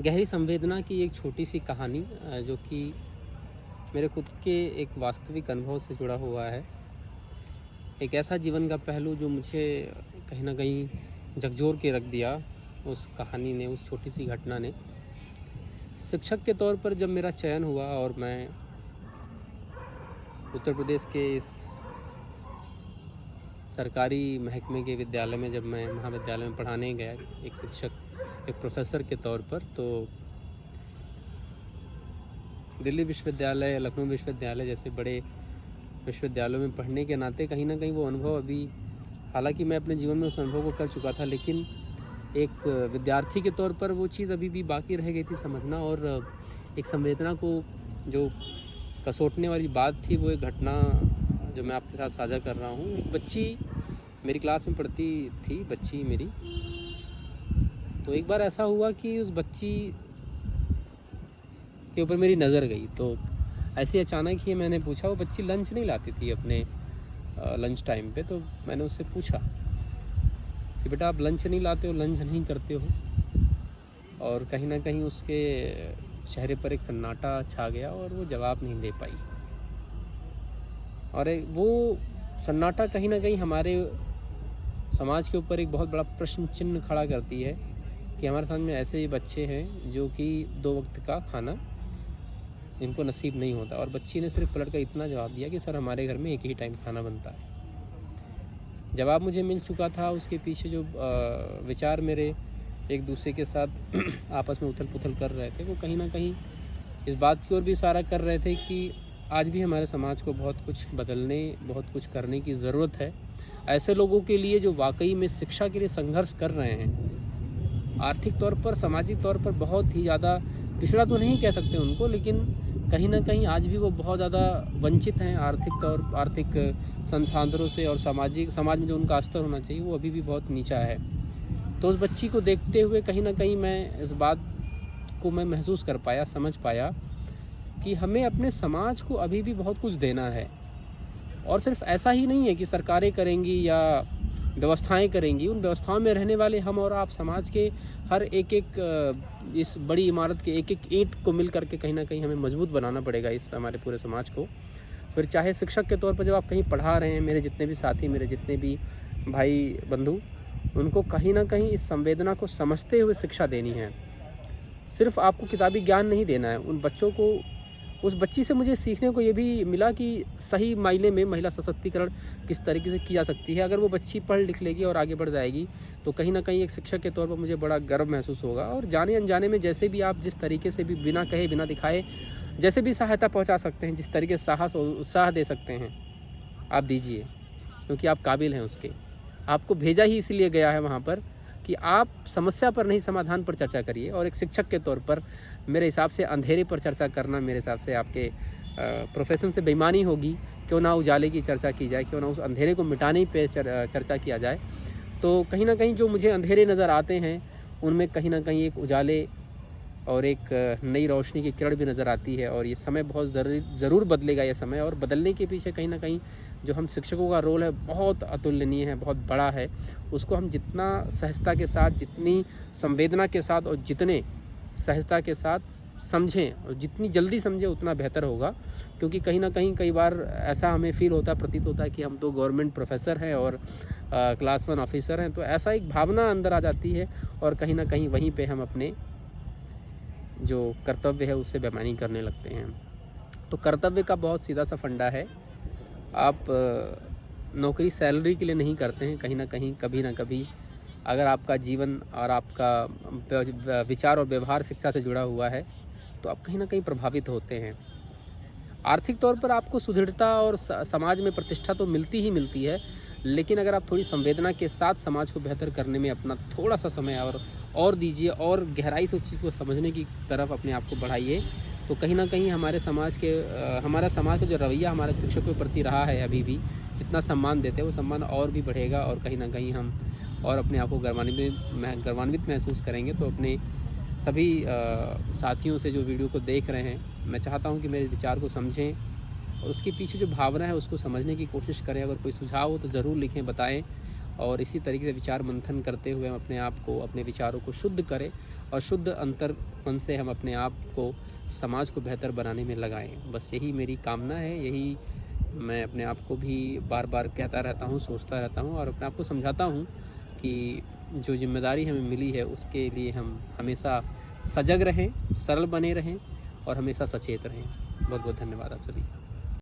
गहरी संवेदना की एक छोटी सी कहानी जो कि मेरे खुद के एक वास्तविक अनुभव से जुड़ा हुआ है। एक ऐसा जीवन का पहलू जो मुझे कहीं न कहीं झकझोर के रख दिया उस कहानी ने, उस छोटी सी घटना ने। शिक्षक के तौर पर जब मेरा चयन हुआ और मैं उत्तर प्रदेश के इस सरकारी महकमे के विद्यालय में जब मैं महाविद्यालय में पढ़ाने गया एक शिक्षक, एक प्रोफ़ेसर के तौर पर, तो दिल्ली विश्वविद्यालय, लखनऊ विश्वविद्यालय जैसे बड़े विश्वविद्यालयों में पढ़ने के नाते कहीं न कहीं वो अनुभव अभी, हालांकि मैं अपने जीवन में उस अनुभव को कर चुका था, लेकिन एक विद्यार्थी के तौर पर वो चीज़ अभी भी बाकी रह गई थी समझना। और एक संवेदना को जो कसोटने वाली बात थी, वो एक घटना जो मैं आपके साथ साझा कर रहा हूँ। एक बच्ची मेरी क्लास में पढ़ती थी, बच्ची मेरी। तो एक बार ऐसा हुआ कि उस बच्ची के ऊपर मेरी नज़र गई। तो ऐसे अचानक ही मैंने पूछा, वो बच्ची लंच नहीं लाती थी अपने लंच टाइम पे। तो मैंने उससे पूछा कि बेटा आप लंच नहीं लाते हो, लंच नहीं करते हो। और कहीं ना कहीं उसके चेहरे पर एक सन्नाटा छा गया और वो जवाब नहीं दे पाई। और वो सन्नाटा कहीं ना कहीं हमारे समाज के ऊपर एक बहुत बड़ा प्रश्न चिन्ह खड़ा करती है कि हमारे समाज में ऐसे बच्चे हैं जो कि 2 वक्त का खाना इनको नसीब नहीं होता। और बच्ची ने सिर्फ पलट कर इतना जवाब दिया कि सर हमारे घर में एक ही टाइम खाना बनता है। जवाब मुझे मिल चुका था, उसके पीछे जो विचार मेरे एक दूसरे के साथ आपस में उथल पुथल कर रहे थे, वो कहीं ना कहीं इस बात की ओर भी इशारा कर रहे थे कि आज भी हमारे समाज को बहुत कुछ बदलने, बहुत कुछ करने की ज़रूरत है। ऐसे लोगों के लिए जो वाकई में शिक्षा के लिए संघर्ष कर रहे हैं, आर्थिक तौर पर, सामाजिक तौर पर बहुत ही ज़्यादा पिछड़ा तो नहीं कह सकते उनको, लेकिन कहीं ना कहीं आज भी वो बहुत ज़्यादा वंचित हैं आर्थिक संसाधनों से। और समाज में जो उनका स्तर होना चाहिए वो अभी भी बहुत नीचा है। तो उस बच्ची को देखते हुए कहीं ना कहीं मैं इस बात को मैं महसूस कर पाया, समझ पाया कि हमें अपने समाज को अभी भी बहुत कुछ देना है। और सिर्फ ऐसा ही नहीं है कि सरकारें करेंगी या व्यवस्थाएं करेंगी, उन व्यवस्थाओं में रहने वाले हम और आप, समाज के हर एक इस बड़ी इमारत के एक ईंट को मिल करके कहीं ना कहीं हमें मजबूत बनाना पड़ेगा इस हमारे पूरे समाज को। फिर चाहे शिक्षक के तौर पर जब आप कहीं पढ़ा रहे हैं, मेरे जितने भी साथी, मेरे जितने भी भाई बंधु, उनको कहीं ना कहीं इस संवेदना को समझते हुए शिक्षा देनी है। सिर्फ आपको किताबी ज्ञान नहीं देना है उन बच्चों को। उस बच्ची से मुझे सीखने को ये भी मिला कि सही मायने में महिला सशक्तिकरण किस तरीके से की जा सकती है। अगर वो बच्ची पढ़ लिख लेगी और आगे बढ़ जाएगी तो कहीं ना कहीं एक शिक्षक के तौर पर मुझे बड़ा गर्व महसूस होगा। और जाने अनजाने में जैसे भी आप जिस तरीके से भी बिना कहे, बिना दिखाए, जैसे भी सहायता पहुंचा सकते हैं, जिस तरीके से साहस और उत्साह दे सकते हैं, आप दीजिए, क्योंकि आप काबिल हैं उसके। आपको भेजा ही इसलिए गया है वहाँ पर कि आप समस्या पर नहीं, समाधान पर चर्चा करिए। और एक शिक्षक के तौर पर मेरे हिसाब से अंधेरे पर चर्चा करना, मेरे हिसाब से आपके प्रोफेशन से बेईमानी होगी। क्यों ना उजाले की चर्चा की जाए, क्यों ना उस अंधेरे को मिटाने पे चर्चा किया जाए। तो कहीं ना कहीं जो मुझे अंधेरे नज़र आते हैं, उनमें कहीं ना कहीं एक उजाले और एक नई रोशनी की किरण भी नज़र आती है। और ये समय बहुत ज़रूर बदलेगा ये समय। और बदलने के पीछे कहीं ना कहीं जो हम शिक्षकों का रोल है बहुत अतुलनीय है, बहुत बड़ा है। उसको हम जितना सहजता के साथ, जितनी संवेदना के साथ और जितने सहजता के साथ समझें और जितनी जल्दी समझें उतना बेहतर होगा। क्योंकि कहीं ना कहीं कई बार ऐसा हमें फील होता है, प्रतीत होता है कि हम तो गवर्नमेंट प्रोफेसर हैं और क्लास 1 ऑफिसर हैं। तो ऐसा एक भावना अंदर आ जाती है और कहीं ना कहीं वहीं पे हम अपने जो कर्तव्य है उससे बेईमानी करने लगते हैं। तो कर्तव्य का बहुत सीधा सा फंडा है। आप नौकरी सैलरी के लिए नहीं करते हैं। कहीं ना कहीं, कभी ना कभी, अगर आपका जीवन और आपका विचार और व्यवहार शिक्षा से जुड़ा हुआ है तो आप कहीं ना कहीं प्रभावित होते हैं। आर्थिक तौर पर आपको सुदृढ़ता और समाज में प्रतिष्ठा तो मिलती ही मिलती है, लेकिन अगर आप थोड़ी संवेदना के साथ समाज को बेहतर करने में अपना थोड़ा सा समय और दीजिए और गहराई से उस चीज़ को समझने की तरफ अपने आप को बढ़ाइए, तो कहीं ना कहीं हमारा समाज का जो रवैया हमारे शिक्षकों के प्रति रहा है, अभी भी जितना सम्मान देते हैं वो सम्मान और भी बढ़ेगा। और कहीं ना कहीं हम और अपने आप को गौरवान्वित महसूस करेंगे। तो अपने सभी साथियों से जो वीडियो को देख रहे हैं, मैं चाहता हूं कि मेरे विचार को समझें और उसके पीछे जो भावना है उसको समझने की कोशिश करें। अगर कोई सुझाव हो तो ज़रूर लिखें, बताएं। और इसी तरीके से विचार मंथन करते हुए हम अपने आप को, अपने विचारों को शुद्ध करें और शुद्ध अंतर्मन से हम अपने आप को, समाज को बेहतर बनाने में लगाएं। बस यही मेरी कामना है, यही मैं अपने आप को भी बार बार कहता रहता हूँ, सोचता रहता हूँ और अपने आप को समझाता हूँ कि जो जिम्मेदारी हमें मिली है उसके लिए हम हमेशा सजग रहें, सरल बने रहें और हमेशा सचेत रहें। बहुत बहुत धन्यवाद आप सभी का।